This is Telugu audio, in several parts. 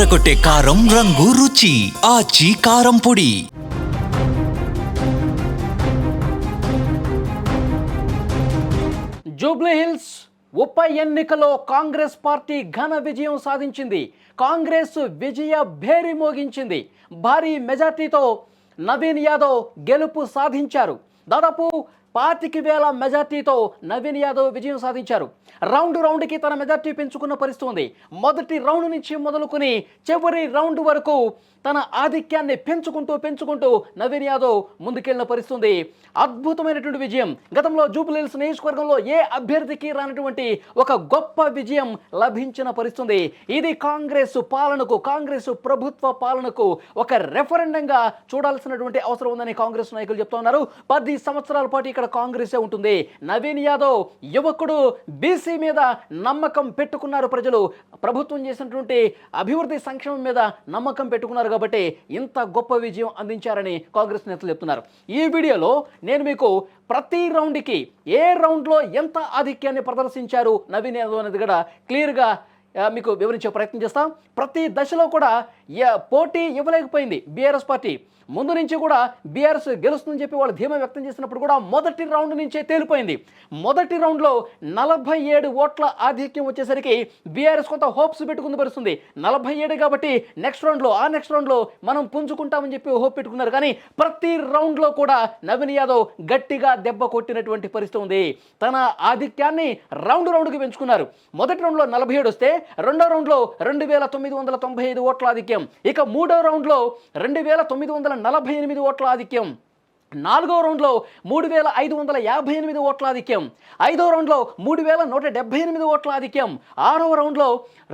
అదరకొట్టే కారం రంగు రుచి ఆచి కారం పొడి. జూబ్లీహిల్స్ ఉప ఎన్నికలో కాంగ్రెస్ పార్టీ ఘన విజయం సాధించింది. కాంగ్రెస్ విజయ భేరి మోగించింది. భారీ మెజార్టీతో నవీన్ యాదవ్ గెలుపు సాధించారు. దాదాపు 25,000 మెజార్టీతో నవీన్ యాదవ్ విజయం సాధించారు. రౌండ్కి తన మెజార్టీ పెంచుకున్న పరిస్థితి ఉంది. మొదటి రౌండ్ నుంచి మొదలుకొని చివరి రౌండ్ వరకు తన ఆధిక్యాన్ని పెంచుకుంటూ నవీన్ యాదవ్ ముందుకెళ్లిన పరిస్థితి ఉంది. అద్భుతమైనటువంటి విజయం. గతంలో జూబ్లీహిల్స్ నియోజకవర్గంలో ఏ అభ్యర్థికి రానటువంటి ఒక గొప్ప విజయం లభించిన పరిస్థితి. ఇది కాంగ్రెస్ పాలనకు, కాంగ్రెస్ ప్రభుత్వ పాలనకు ఒక రెఫరెండంగా చూడాల్సినటువంటి అవసరం ఉందని కాంగ్రెస్ నాయకులు చెప్తా ఉన్నారు. 10 సంవత్సరాల పాటు ఇక్కడ కాంగ్రెసే ఉంటుంది. నవీన్ యాదవ్ యువకుడు, బీసీ మీద నమ్మకం పెట్టుకున్నారు ప్రజలు. ప్రభుత్వం చేసినటువంటి అభివృద్ధి సంక్షేమం మీద నమ్మకం పెట్టుకున్నారు కాబట్టి ఇంత గొప్ప విజయం అందించారని కాంగ్రెస్ నేతలు చెప్తున్నారు. ఈ వీడియోలో నేను మీకు ప్రతి రౌండ్కి ఏ రౌండ్లో ఎంత ఆధిక్యాన్ని ప్రదర్శించారు నవీన్ యాదవ్ అనేది కూడా క్లియర్గా మీకు వివరించే ప్రయత్నం చేస్తాం. ప్రతి దశలో కూడా పోటీ ఇవ్వలేకపోయింది బీఆర్ఎస్ పార్టీ. ముందు నుంచి కూడా బీఆర్ఎస్ గెలుస్తుందని చెప్పి వాళ్ళు ధీమా వ్యక్తం చేసినప్పుడు కూడా మొదటి రౌండ్ నుంచే తేలిపోయింది. మొదటి రౌండ్లో 47 ఓట్ల ఆధిక్యం వచ్చేసరికి బీఆర్ఎస్ కొంత హోప్స్ పెట్టుకుని పరిస్థితుంది. 47 కాబట్టి నెక్స్ట్ రౌండ్లో మనం పుంజుకుంటామని చెప్పి హోప్ పెట్టుకున్నారు. కానీ ప్రతి రౌండ్లో కూడా నవీన్ యాదవ్ గట్టిగా దెబ్బ కొట్టినటువంటి పరిస్థితి ఉంది. తన ఆధిక్యాన్ని రౌండ్కి పెంచుకున్నారు. మొదటి రౌండ్లో 47 వస్తే రెండో రౌండ్లో 2,995 ఓట్ల ఆధిక్యం. ఇక మూడో రౌండ్లో 2,948 ఓట్ల ఆధిక్యం. నాలుగో రౌండ్లో 3,558 ఓట్ల ఆధిక్యం. ఐదో రౌండ్లో 3,178 ఓట్ల ఆధిక్యం. ఆరవ రౌండ్లో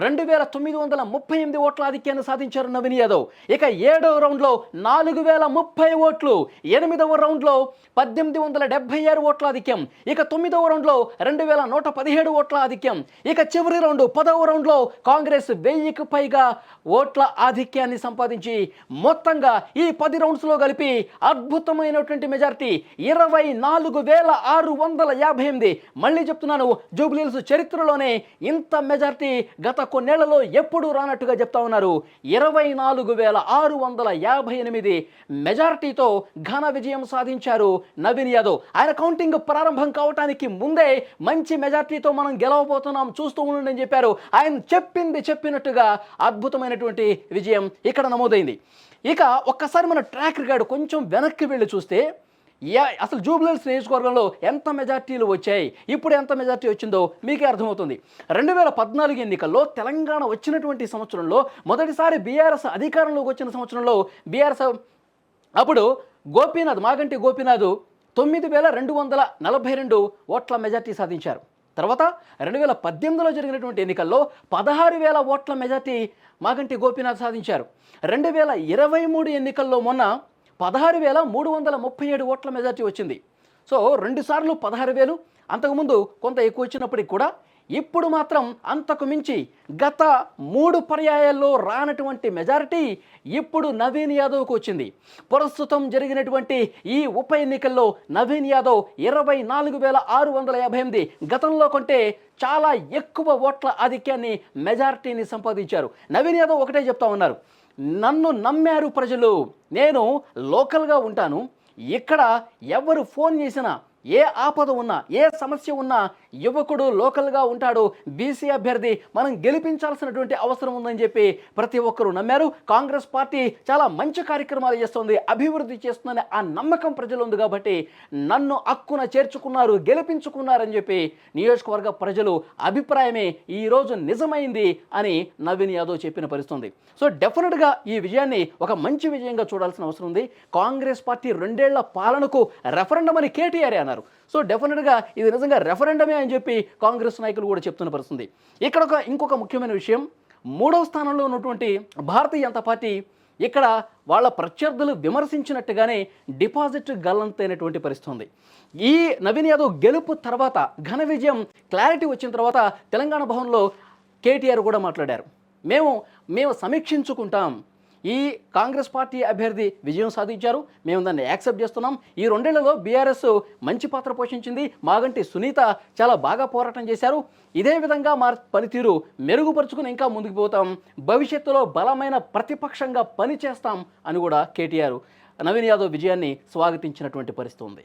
2,938 ఓట్ల ఆధిక్యాన్ని సాధించారు నవీన్ యాదవ్. ఇక ఏడవ రౌండ్లో 4,030 ఓట్లు. ఎనిమిదవ రౌండ్లో 1,876 ఓట్ల ఆధిక్యం. ఇక తొమ్మిదవ రౌండ్లో 2,117 ఓట్ల ఆధిక్యం. ఇక చివరి రౌండ్ 10వ రౌండ్లో కాంగ్రెస్ 1000కి పైగా ఓట్ల ఆధిక్యాన్ని సంపాదించి మొత్తంగా ఈ 10 రౌండ్స్లో కలిపి అద్భుతమైన మెజార్టీ 24,658. మళ్ళీ చెప్తున్నాను, జూబ్లీహిల్స్ చరిత్రలోనే ఇంత మెజార్టీ గత కొన్నేళ్లలో ఎప్పుడూ రానట్టుగా చెప్తా ఉన్నారు. 24,658 మెజార్టీతో ఘన విజయం సాధించారు నవీన్ యాదవ్. ఆయన కౌంటింగ్ ప్రారంభం కావటానికి ముందే మంచి మెజార్టీతో మనం గెలవబోతున్నాం, చూస్తూ ఉండండి అని చెప్పారు. ఆయన చెప్పినట్టుగా అద్భుతమైనటువంటి విజయం ఇక్కడ నమోదైంది. ఇక ఒక్కసారి మన ట్రాక్ రికార్డు కొంచెం వెనక్కి వెళ్ళి చూస్తే అసలు జూబ్లీహిల్స్ నియోజకవర్గంలో ఎంత మెజార్టీలు వచ్చాయి, ఇప్పుడు ఎంత మెజార్టీ వచ్చిందో మీకే అర్థమవుతుంది. 2014 ఎన్నికల్లో తెలంగాణ వచ్చినటువంటి సంవత్సరంలో మొదటిసారి బీఆర్ఎస్ అధికారంలోకి వచ్చిన సంవత్సరంలో బీఆర్ఎస్ అప్పుడు మాగంటి గోపీనాథ్ 9,242 ఓట్ల మెజార్టీ సాధించారు. తర్వాత 2018లో జరిగినటువంటి ఎన్నికల్లో 16,000 ఓట్ల మెజార్టీ మాగంటి గోపీనాథ్ సాధించారు. 2023 ఎన్నికల్లో మొన్న 16,337 ఓట్ల మెజార్టీ వచ్చింది. సో 2 సార్లు 16,000, అంతకుముందు కొంత ఎక్కువ వచ్చినప్పటికి కూడా ఇప్పుడు మాత్రం అంతకు మించి గత 3 పర్యాయాల్లో రానటువంటి మెజారిటీ ఇప్పుడు నవీన్ యాదవ్కు వచ్చింది. ప్రస్తుతం జరిగినటువంటి ఈ ఉప ఎన్నికల్లో నవీన్ యాదవ్ 24,658 గతంలో కంటే చాలా ఎక్కువ ఓట్ల ఆధిక్యాన్ని, మెజారిటీని సంపాదించారు. నవీన్ యాదవ్ ఒకటే చెప్తా ఉన్నారు, నన్ను నమ్మారు ప్రజలు, నేను లోకల్గా ఉంటాను, ఇక్కడ ఎవరు ఫోన్ చేసినా, ఏ ఆపద ఉన్నా, ఏ సమస్య ఉన్నా యువకుడు లోకల్గా ఉంటాడు, బీసీ అభ్యర్థి, మనం గెలిపించాల్సినటువంటి అవసరం ఉందని చెప్పి ప్రతి ఒక్కరూ నమ్మారు. కాంగ్రెస్ పార్టీ చాలా మంచి కార్యక్రమాలు చేస్తుంది, అభివృద్ధి చేస్తుందని ఆ నమ్మకం ప్రజలు ఉంది కాబట్టి నన్ను హక్కున చేర్చుకున్నారు, గెలిపించుకున్నారని చెప్పి నియోజకవర్గ ప్రజలు అభిప్రాయమే ఈరోజు నిజమైంది అని నవీన్ యాదవ్ చెప్పిన పరిస్థితుంది. సో డెఫినెట్గా ఈ విజయాన్ని ఒక మంచి విజయంగా చూడాల్సిన అవసరం ఉంది. కాంగ్రెస్ పార్టీ 2 ఏళ్ల పాలనకు రెఫరెండం అని కేటీఆర్ అన్నారు. సో డెఫినెట్గా ఇది నిజంగా రెఫరెండమే అని చెప్పి కాంగ్రెస్ నాయకులు కూడా చెప్తున్న పరిస్థితి. ఇక్కడ ఇంకొక ముఖ్యమైన విషయం, 3వ స్థానంలో ఉన్నటువంటి భారతీయ జనతా పార్టీ ఇక్కడ వాళ్ళ ప్రత్యర్థులు విమర్శించినట్టుగానే డిపాజిట్ గల్లంతైనటువంటి పరిస్థితి ఉంది. ఈ నవీన్ యాదవ్ గెలుపు తర్వాత, ఘన విజయం క్లారిటీ వచ్చిన తర్వాత తెలంగాణ భవన్లో కేటీఆర్ కూడా మాట్లాడారు. మేము సమీక్షించుకుంటాం, ఈ కాంగ్రెస్ పార్టీ అభ్యర్థి విజయం సాధించారు, మేము దాన్ని యాక్సెప్ట్ చేస్తున్నాం. ఈ 2 ఏళ్లలో బీఆర్ఎస్ మంచి పాత్ర పోషించింది, మాగంటి సునీత చాలా బాగా పోరాటం చేశారు. ఇదే విధంగా మా పనితీరు మెరుగుపరుచుకుని ఇంకా ముందుకు పోతాం, భవిష్యత్తులో బలమైన ప్రతిపక్షంగా పనిచేస్తాం అని కూడా కేటీఆర్ నవీన్ యాదవ్ విజయాన్ని స్వాగతించినటువంటి పరిస్థితి ఉంది.